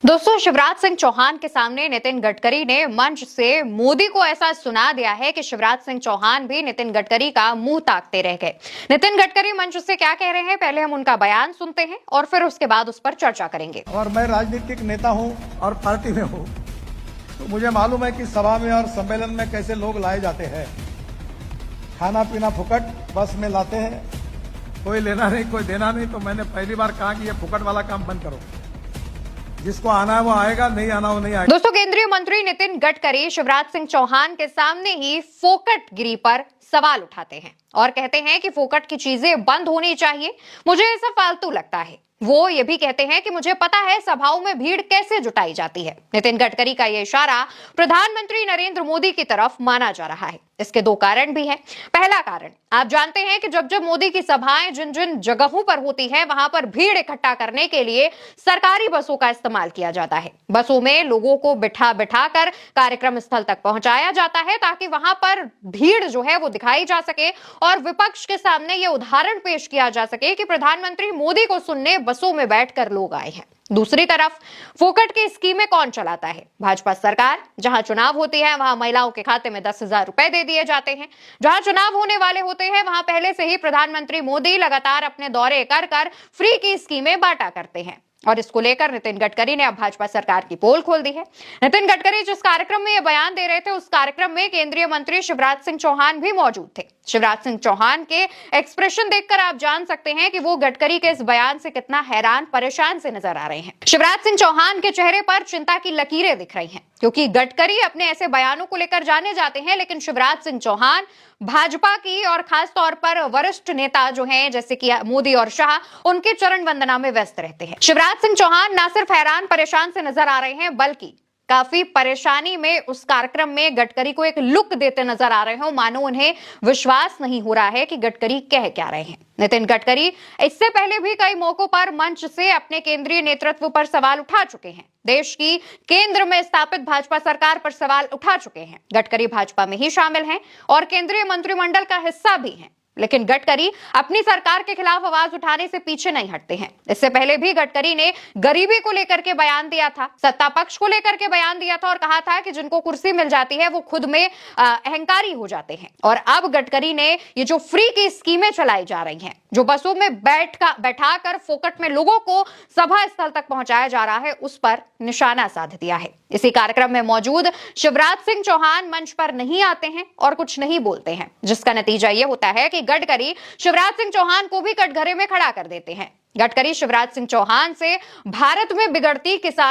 दोस्तों, शिवराज सिंह चौहान के सामने नितिन गडकरी ने मंच से मोदी को ऐसा सुना दिया है कि शिवराज सिंह चौहान भी नितिन गडकरी का मुंह ताकते रह गए। नितिन गडकरी मंच से क्या कह रहे हैं, पहले हम उनका बयान सुनते हैं और फिर उसके बाद उस पर चर्चा करेंगे। और मैं राजनीतिक नेता हूं और पार्टी में हूं, तो मुझे मालूम है कि सभा में और सम्मेलन में कैसे लोग लाए जाते हैं। खाना पीना फुकट बस में लाते हैं, कोई लेना नहीं कोई देना नहीं। तो मैंने पहली बार कहा कि ये फुकट वाला काम बंद करो, जिसको आना है वो आएगा, नहीं आना वो नहीं आएगा। दोस्तों, केंद्रीय मंत्री नितिन गडकरी शिवराज सिंह चौहान के सामने ही फोकटगिरी पर सवाल उठाते हैं और कहते हैं कि फोकट की चीजें बंद होनी चाहिए, मुझे ऐसा फालतू लगता है। वो ये भी कहते हैं कि मुझे पता है सभाओं में भीड़ कैसे जुटाई जाती है। नितिन गडकरी का ये इशारा प्रधानमंत्री नरेंद्र मोदी की तरफ माना जा रहा है। इसके दो कारण भी हैं। पहला कारण, आप जानते हैं कि जब जब मोदी की सभाएं जिन जिन जगहों पर होती है, वहां पर भीड़ इकट्ठा करने के लिए सरकारी बसों का इस्तेमाल किया जाता है। बसों में लोगों को बिठा बिठा कर कार्यक्रम स्थल तक पहुंचाया जाता है ताकि वहां पर भीड़ जो है वो दिखाई जा सके और विपक्ष के सामने ये उदाहरण पेश किया जा सके कि प्रधानमंत्री मोदी को सुनने बसों में बैठकर लोग आए हैं। दूसरी तरफ फोकट की स्कीमें कौन चलाता है? भाजपा सरकार। जहां चुनाव होती है वहां महिलाओं के खाते में 10,000 रुपए दे दिए जाते हैं। जहां चुनाव होने वाले होते हैं वहां पहले से ही प्रधानमंत्री मोदी लगातार अपने दौरे कर कर फ्री की स्कीमें बांटा करते हैं। और इसको लेकर नितिन गडकरी ने अब भाजपा सरकार की पोल खोल दी है। नितिन गडकरी जिस कार्यक्रम में ये बयान दे रहे थे, उस कार्यक्रम में केंद्रीय मंत्री शिवराज सिंह चौहान भी मौजूद थे। शिवराज सिंह चौहान के एक्सप्रेशन देखकर आप जान सकते हैं कि वो गडकरी के इस बयान से कितना हैरान परेशान से नजर आ रहे हैं। शिवराज सिंह चौहान के चेहरे पर चिंता की लकीरें दिख रही हैं, क्योंकि गडकरी अपने ऐसे बयानों को लेकर जाने जाते हैं, लेकिन शिवराज सिंह चौहान भाजपा की और खास तौर पर वरिष्ठ नेता जो हैं जैसे कि मोदी और शाह, उनके चरण वंदना में व्यस्त रहते हैं। शिवराज सिंह चौहान न सिर्फ हैरान परेशान से नजर आ रहे हैं, बल्कि काफी परेशानी में उस कार्यक्रम में गडकरी को एक लुक देते नजर आ रहे हो, मानो उन्हें विश्वास नहीं हो रहा है कि गडकरी कह क्या रहे हैं। नितिन गडकरी इससे पहले भी कई मौकों पर मंच से अपने केंद्रीय नेतृत्व पर सवाल उठा चुके हैं। देश की केंद्र में स्थापित भाजपा सरकार पर सवाल उठा चुके हैं। गडकरी भाजपा में ही शामिल हैं और केंद्रीय मंत्रिमंडल का हिस्सा भी हैं, लेकिन गडकरी अपनी सरकार के खिलाफ आवाज उठाने से पीछे नहीं हटते हैं। इससे पहले भी गडकरी ने गरीबी को लेकर के बयान दिया था, सत्ता पक्ष को लेकर के बयान दिया था और कहा था कि जिनको कुर्सी मिल जाती है वो खुद में अहंकारी हो जाते हैं। और अब गडकरी ने ये जो फ्री की स्कीमें चलाई जा रही हैं, जो बसों में बैठाकर फोकट में लोगों को सभा स्थल तक पहुंचाया जा रहा है, उस पर निशाना साध दिया है। इसी कार्यक्रम में मौजूद शिवराज सिंह चौहान मंच पर नहीं आते हैं और कुछ नहीं बोलते हैं, जिसका नतीजा यह होता है कि गडकरी शिवराज सिंह चौहान को भी कटघरे में खड़ा कर देते हैं। गडकरी शिवराज सिंह चौहान से भारत में बिगड़ती किसान